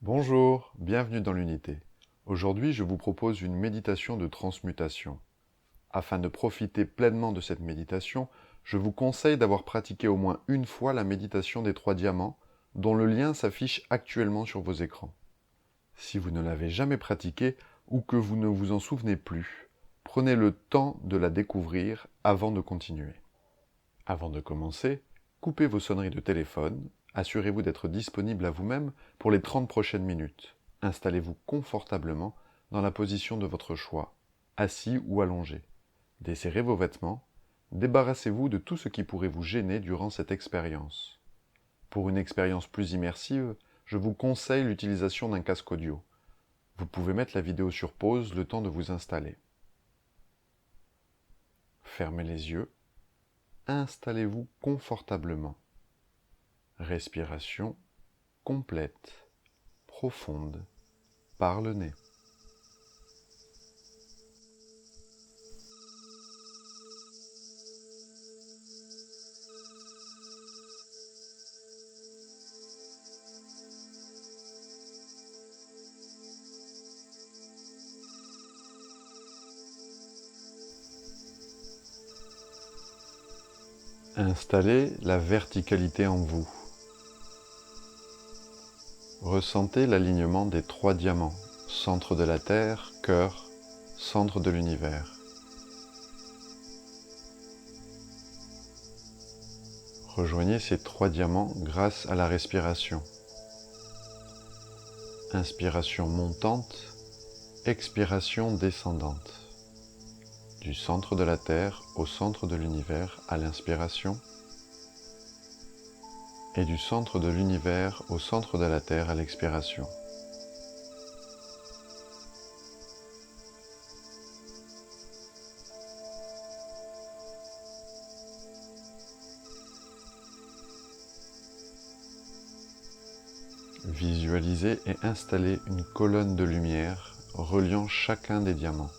Bonjour, bienvenue dans l'unité. Aujourd'hui, je vous propose une méditation de transmutation. Afin de profiter pleinement de cette méditation, je vous conseille d'avoir pratiqué au moins une fois la méditation des 3 diamants, dont le lien s'affiche actuellement sur vos écrans. Si vous ne l'avez jamais pratiquée ou que vous ne vous en souvenez plus, prenez le temps de la découvrir avant de continuer. Avant de commencer, coupez vos sonneries de téléphone, assurez-vous d'être disponible à vous-même pour les 30 prochaines minutes. Installez-vous confortablement dans la position de votre choix, assis ou allongé. Desserrez vos vêtements, débarrassez-vous de tout ce qui pourrait vous gêner durant cette expérience. Pour une expérience plus immersive, je vous conseille l'utilisation d'un casque audio. Vous pouvez mettre la vidéo sur pause le temps de vous installer. Fermez les yeux. Installez-vous confortablement. Respiration complète, profonde, par le nez. Installez la verticalité en vous. Ressentez l'alignement des 3 diamants, centre de la Terre, cœur, centre de l'univers. Rejoignez ces 3 diamants grâce à la respiration. Inspiration montante, expiration descendante. Du centre de la Terre au centre de l'univers à l'inspiration et du centre de l'univers au centre de la Terre à l'expiration. Visualisez et installez une colonne de lumière reliant chacun des diamants.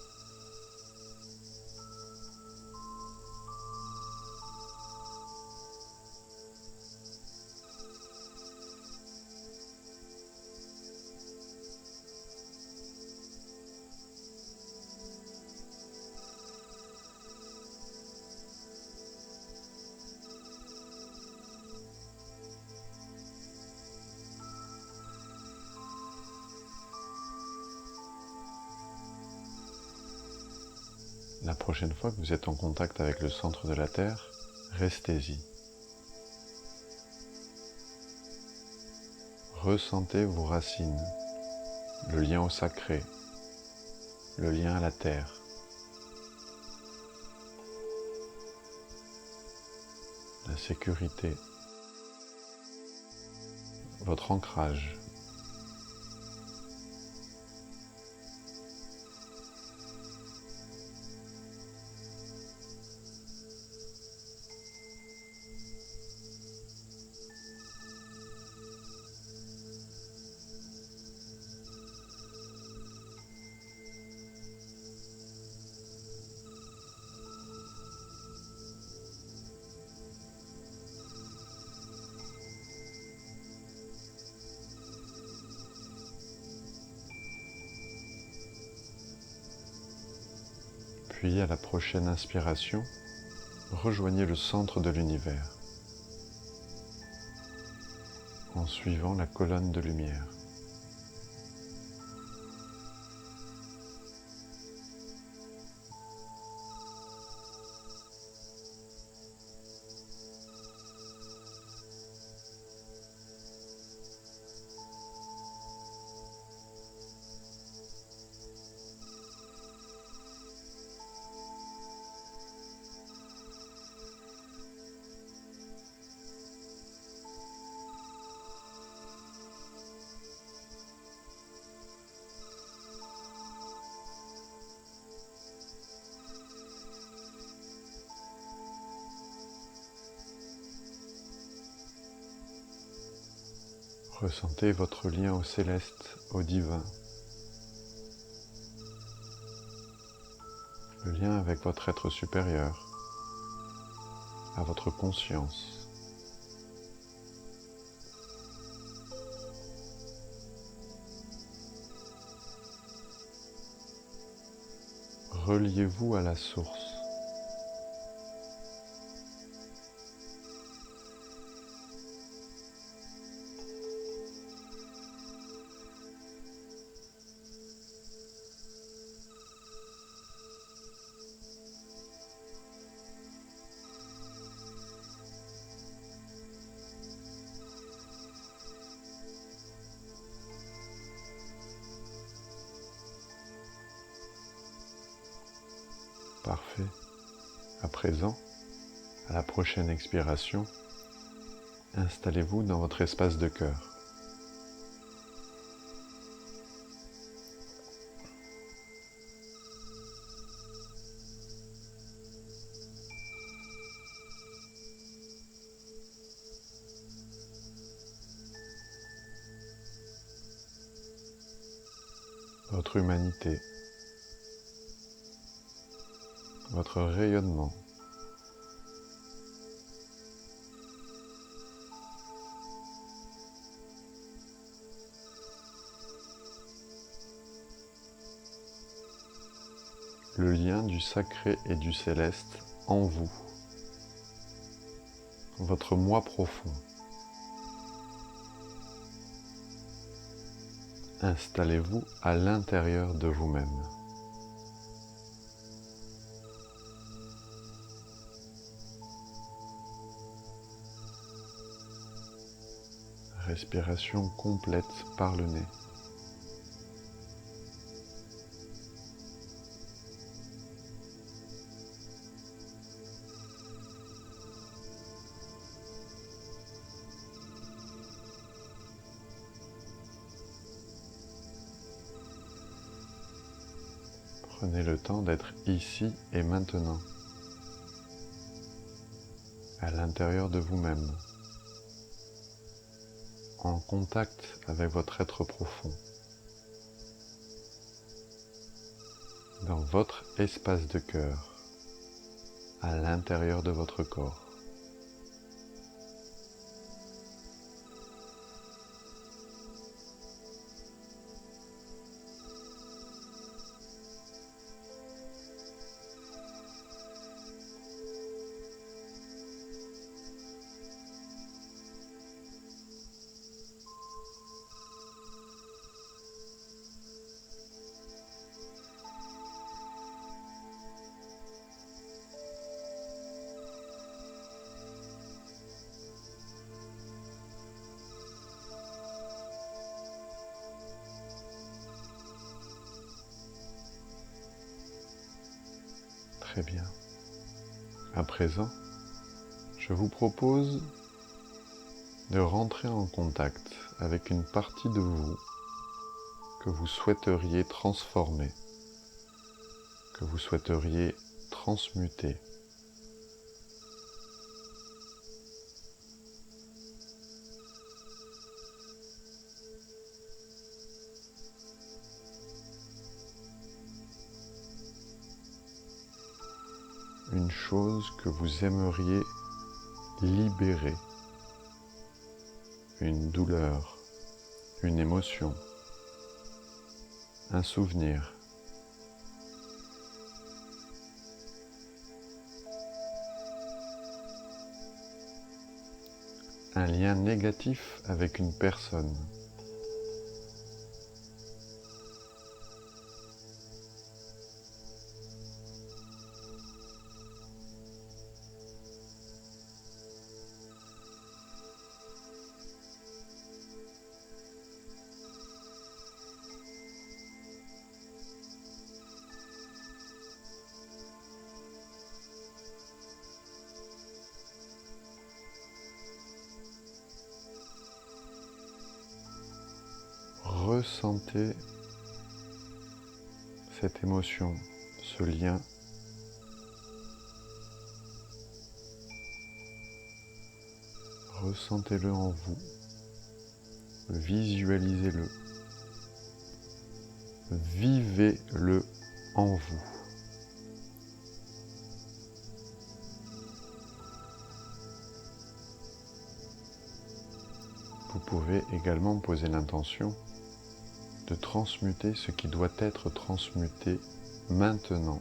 La prochaine fois que vous êtes en contact avec le centre de la Terre, restez-y. Ressentez vos racines, le lien au sacré, le lien à la Terre. La sécurité, votre ancrage. Puis à la prochaine inspiration, rejoignez le centre de l'univers en suivant la colonne de lumière. Ressentez votre lien au céleste, au divin, le lien avec votre être supérieur, à votre conscience. reliez-vous à la source. Parfait. À présent, à la prochaine expiration, installez-vous dans votre espace de cœur. Votre humanité, votre rayonnement, le lien du sacré et du céleste en vous, votre moi profond. Installez-vous à l'intérieur de vous-même. Respiration complète par le nez. Prenez le temps d'être ici et maintenant, à l'intérieur de vous-même, en contact avec votre être profond, dans votre espace de cœur, à l'intérieur de votre corps. Très bien. À présent, je vous propose de rentrer en contact avec une partie de vous que vous souhaiteriez transformer, que vous souhaiteriez transmuter. Une chose que vous aimeriez libérer, une douleur, une émotion, un souvenir. Un lien négatif avec une personne. Ressentez cette émotion, ce lien. Ressentez-le en vous, visualisez-le, vivez-le en vous. Vous pouvez également poser l'intention de transmuter ce qui doit être transmuté maintenant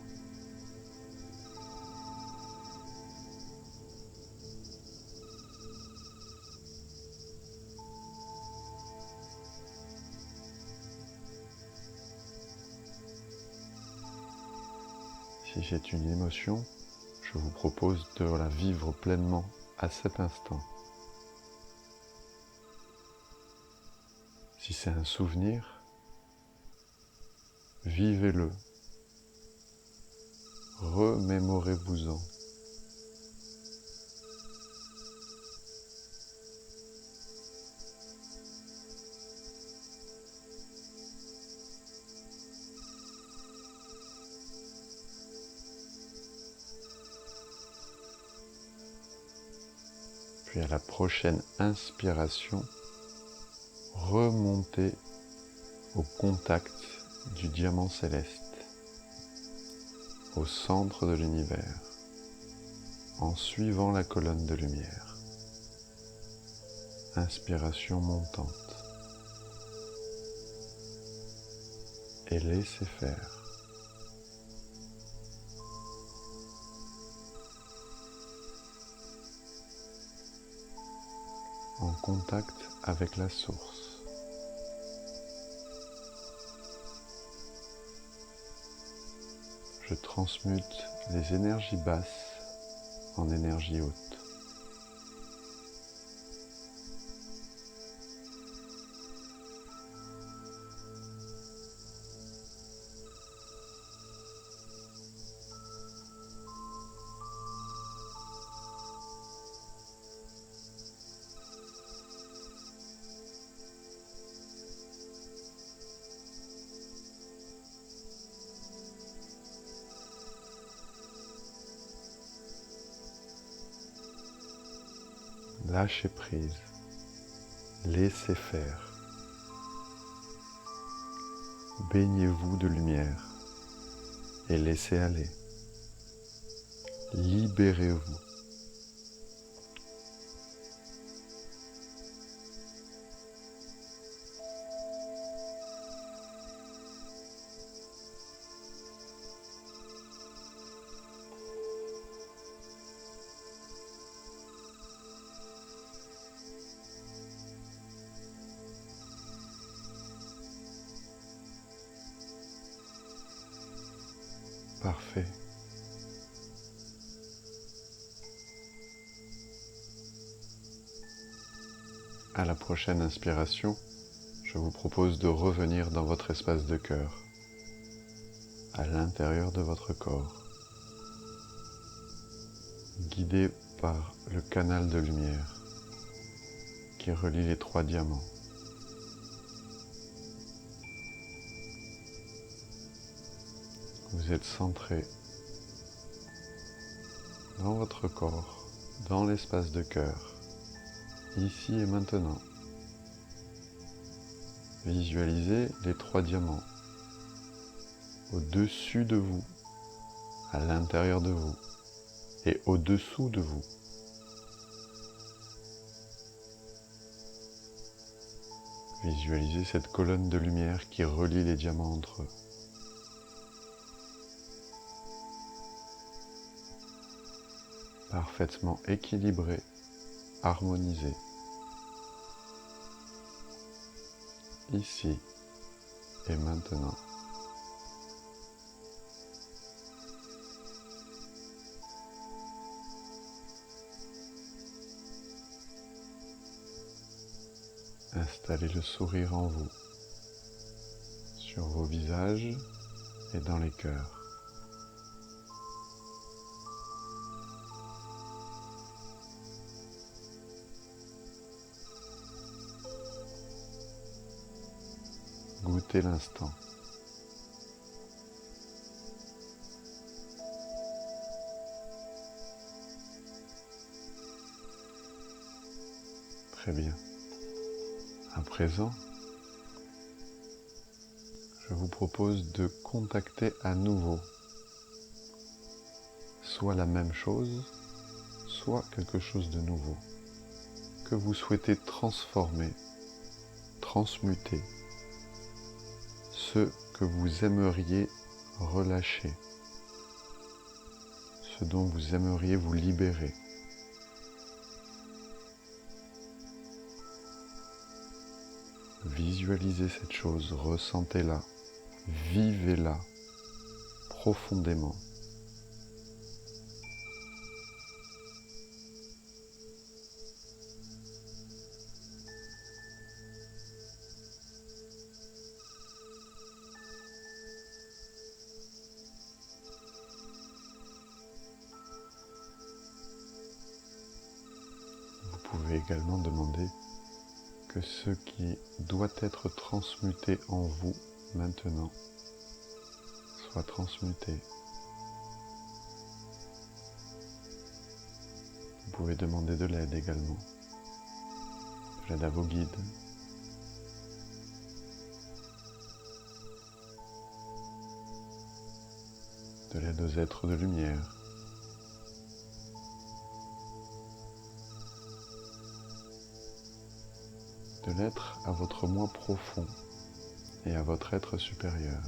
Si c'est une émotion, je vous propose de la vivre pleinement à cet instant. Si c'est un souvenir, vivez-le, remémorez-vous-en. Puis à la prochaine inspiration, remontez au contact du diamant céleste, au centre de l'univers, en suivant la colonne de lumière. Inspiration montante. Et laissez faire. En contact avec la source. Je transmute les énergies basses en énergie haute. Lâchez prise, laissez faire. Baignez-vous de lumière et laissez aller. Libérez-vous. Parfait. À la prochaine inspiration, je vous propose de revenir dans votre espace de cœur, à l'intérieur de votre corps, guidé par le canal de lumière qui relie les 3 diamants. Vous êtes centré dans votre corps, dans l'espace de cœur, ici et maintenant. Visualisez les 3 diamants au-dessus de vous, à l'intérieur de vous et au-dessous de vous. Visualisez cette colonne de lumière qui relie les diamants entre eux. Parfaitement équilibré, harmonisé. Ici et maintenant. Installez le sourire en vous, sur vos visages et dans les cœurs. Goûtez l'instant. Très bien. À présent, je vous propose de contacter à nouveau soit la même chose, soit quelque chose de nouveau que vous souhaitez transformer, transmuter, ce que vous aimeriez relâcher, ce dont vous aimeriez vous libérer. Visualisez cette chose, ressentez-la, vivez-la profondément, pouvez également demander que ce qui doit être transmuté en vous maintenant soit transmuté. Vous pouvez demander de l'aide également, de l'aide à vos guides, de l'aide aux êtres de lumière, de l'être à votre moi profond et à votre être supérieur.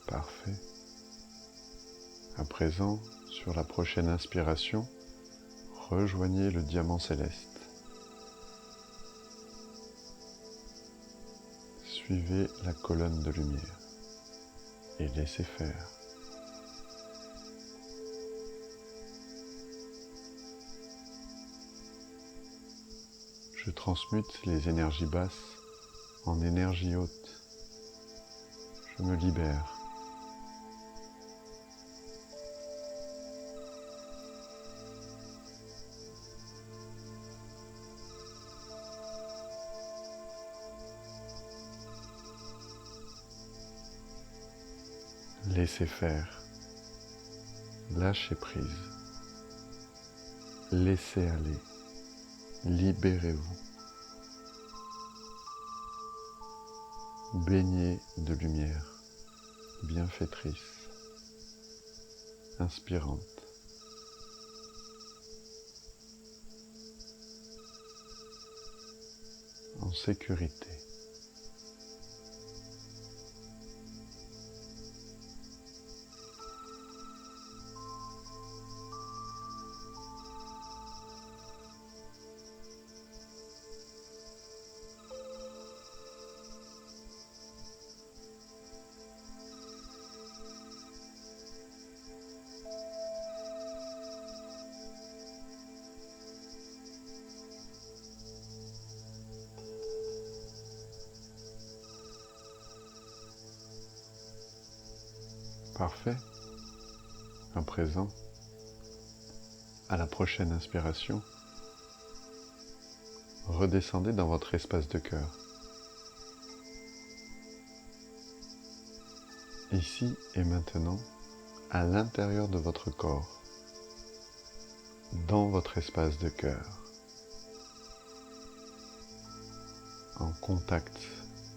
Parfait. À présent, sur la prochaine inspiration, rejoignez le diamant céleste. Suivez la colonne de lumière et laissez faire. Je transmute les énergies basses en énergie haute. Je me libère. Laissez faire. Lâchez prise. Laissez aller. Libérez-vous. Baignez de lumière bienfaitrice, inspirante. En sécurité. Parfait. À présent, à la prochaine inspiration, redescendez dans votre espace de cœur. Ici et maintenant, à l'intérieur de votre corps, dans votre espace de cœur, en contact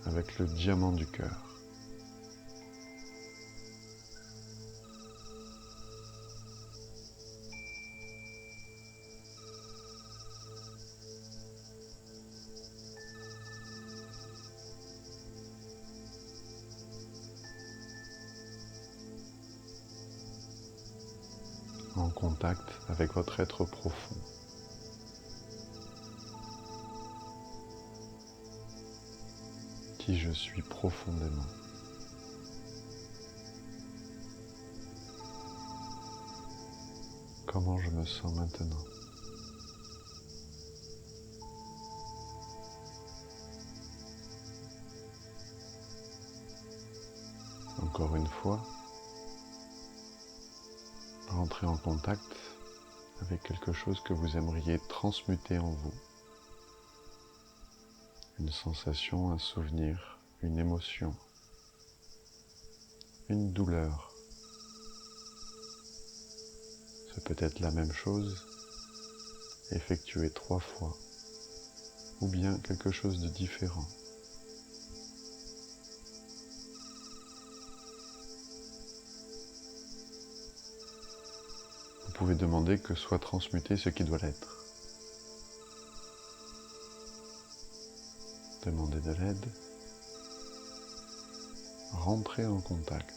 avec le diamant du cœur. En contact avec votre être profond. Qui je suis profondément. Comment je me sens maintenant. Encore une fois, rentrez en contact avec quelque chose que vous aimeriez transmuter en vous. Une sensation, un souvenir, une émotion, une douleur. C'est peut-être la même chose, effectuée 3 fois, ou bien quelque chose de différent. Vous pouvez demander que soit transmuté ce qui doit l'être. Demandez de l'aide. Rentrez en contact.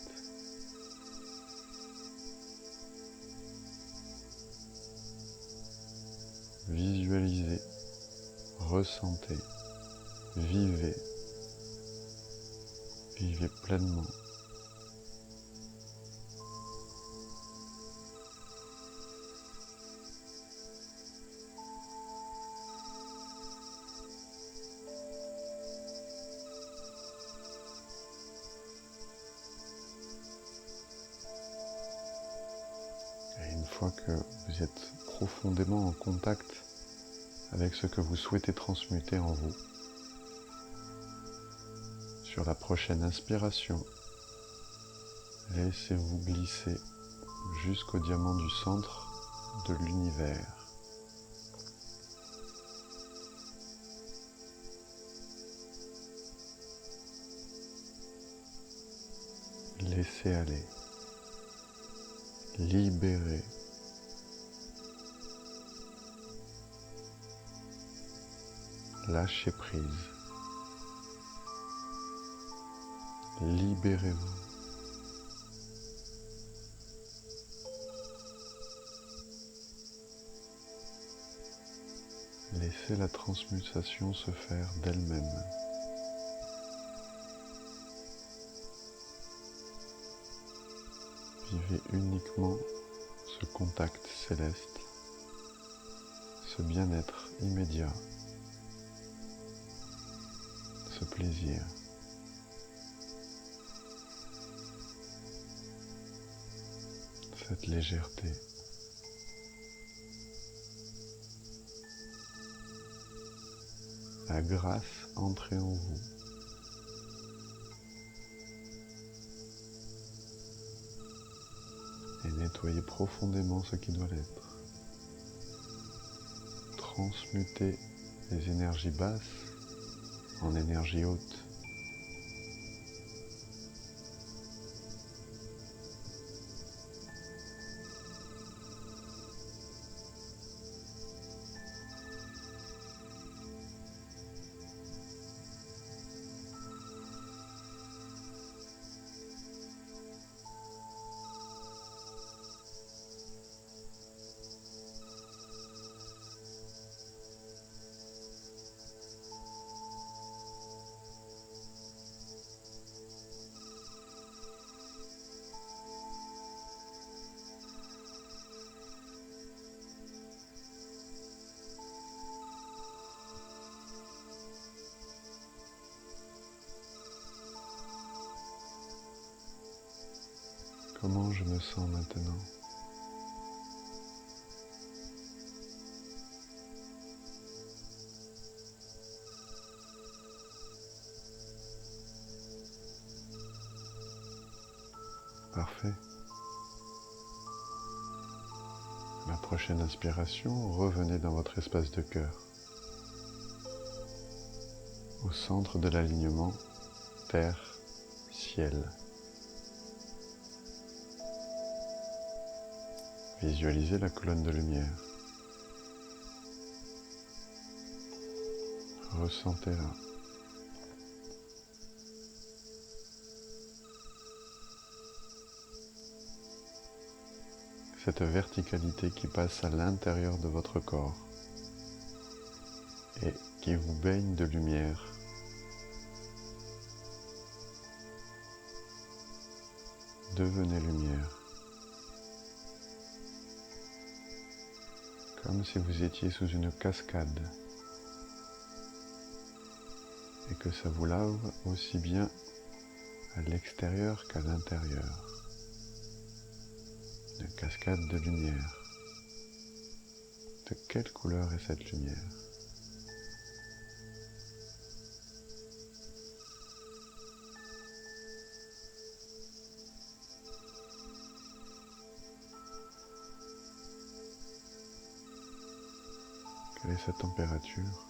visualisez, ressentez, vivez pleinement. Et une fois que vous êtes profondément en contact avec ce que vous souhaitez transmuter en vous, sur la prochaine inspiration, laissez-vous glisser jusqu'au diamant du centre de l'univers. Laissez aller, libérez, lâchez prise, libérez-vous. Laissez la transmutation se faire d'elle-même. Vivez uniquement ce contact céleste, ce bien-être immédiat, ce plaisir. Cette légèreté. La grâce entrez en vous. Et nettoyez profondément ce qui doit l'être. Transmutez les énergies basses en énergie haute. Comment je me sens maintenant? Parfait. La prochaine inspiration, revenez dans votre espace de cœur. Au centre de l'alignement terre-ciel. Visualisez la colonne de lumière. Ressentez-la. Cette verticalité qui passe à l'intérieur de votre corps et qui vous baigne de lumière. Devenez lumière. Comme si vous étiez sous une cascade et que ça vous lave aussi bien à l'extérieur qu'à l'intérieur. Une cascade de lumière. De quelle couleur est cette lumière? Quelle est sa température?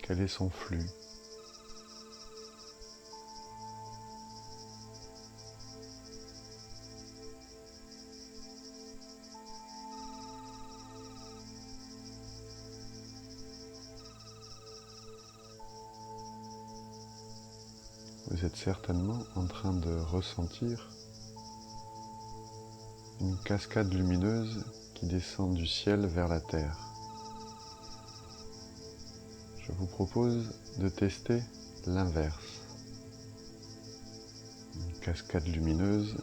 Quel est son flux? Vous êtes certainement en train de ressentir une cascade lumineuse qui descend du ciel vers la terre. Je vous propose de tester l'inverse. Une cascade lumineuse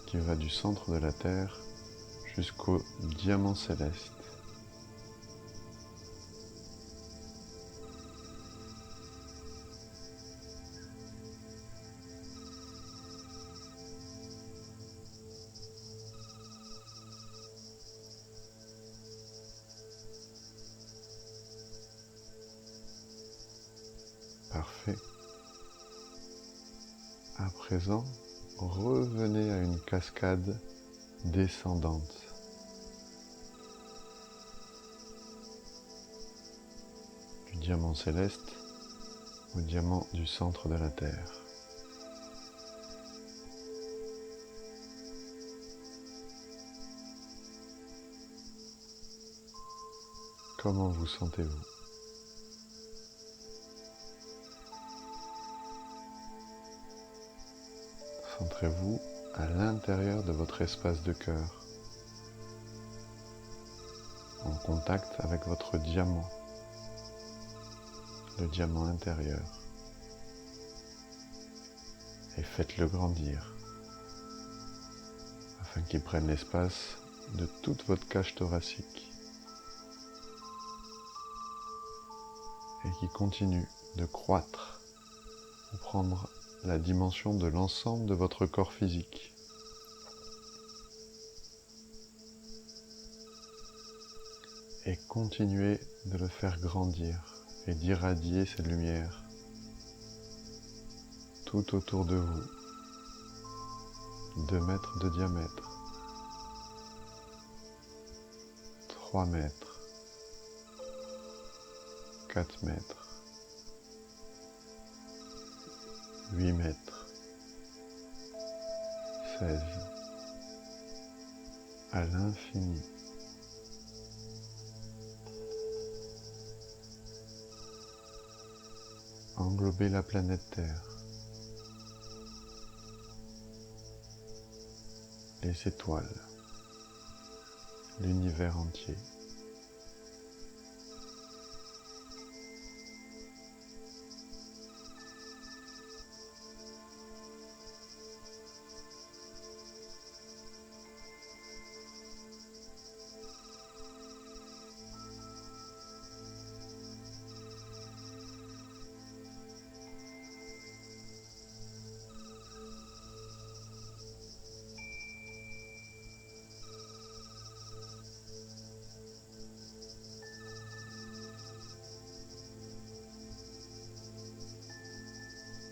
qui va du centre de la terre jusqu'au diamant céleste. Parfait. À présent, revenez à une cascade descendante. Du diamant céleste au diamant du centre de la Terre. Comment vous sentez-vous ? Centrez-vous à l'intérieur de votre espace de cœur, en contact avec votre diamant, le diamant intérieur, et faites-le grandir, afin qu'il prenne l'espace de toute votre cage thoracique, et qu'il continue de croître pour prendre la dimension de l'ensemble de votre corps physique. Et continuez de le faire grandir et d'irradier cette lumière tout autour de vous. 2 mètres de diamètre, 3 mètres, 4 mètres, 8 mètres, 16, à l'infini. Englobez la planète Terre, les étoiles, l'univers entier.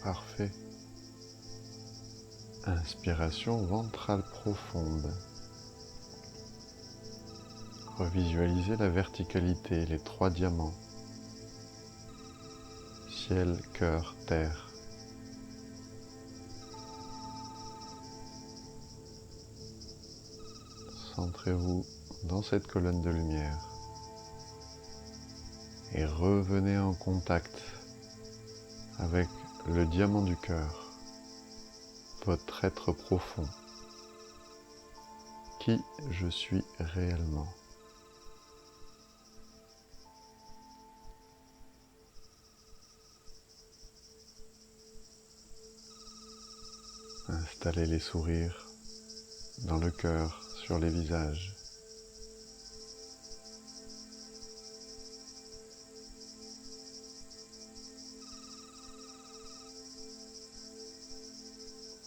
Parfait. Inspiration ventrale profonde. Revisualisez la verticalité, les 3 diamants. Ciel, cœur, terre. Centrez-vous dans cette colonne de lumière et revenez en contact avec le diamant du cœur, votre être profond. Qui je suis réellement? Installez les sourires dans le cœur, sur les visages.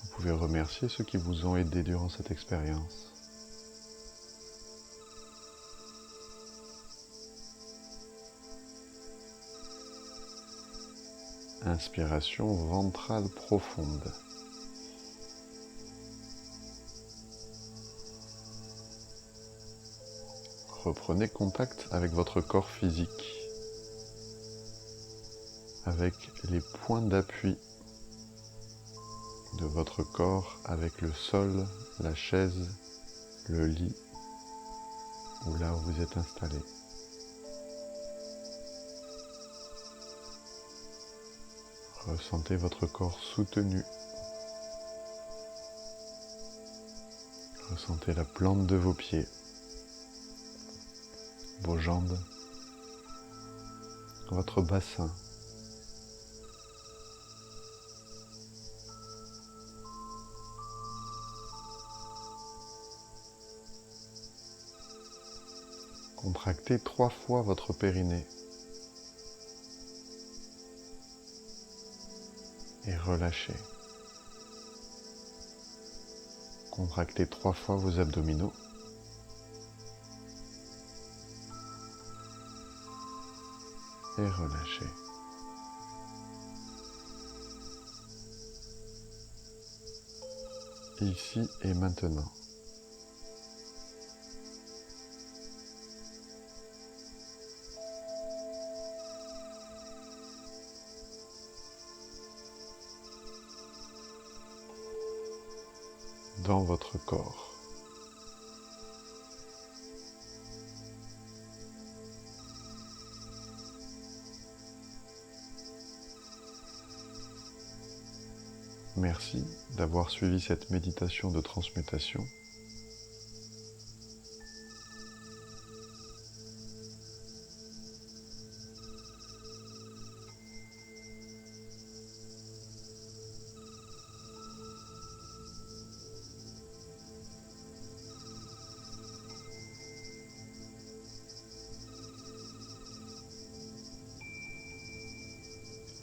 Vous pouvez remercier ceux qui vous ont aidé durant cette expérience. Inspiration ventrale profonde. Reprenez contact avec votre corps physique, avec les points d'appui de votre corps, avec le sol, la chaise, le lit, ou là où vous êtes installé. Ressentez votre corps soutenu. Ressentez la plante de vos pieds, vos jambes, votre bassin. Contractez 3 fois votre périnée et relâchez. Contractez 3 fois vos abdominaux et relâchez. Ici et maintenant. Dans votre corps. Merci d'avoir suivi cette méditation de transmutation.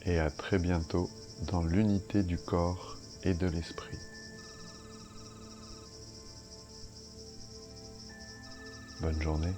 Et à très bientôt dans l'unité du corps et de l'esprit. Bonne journée.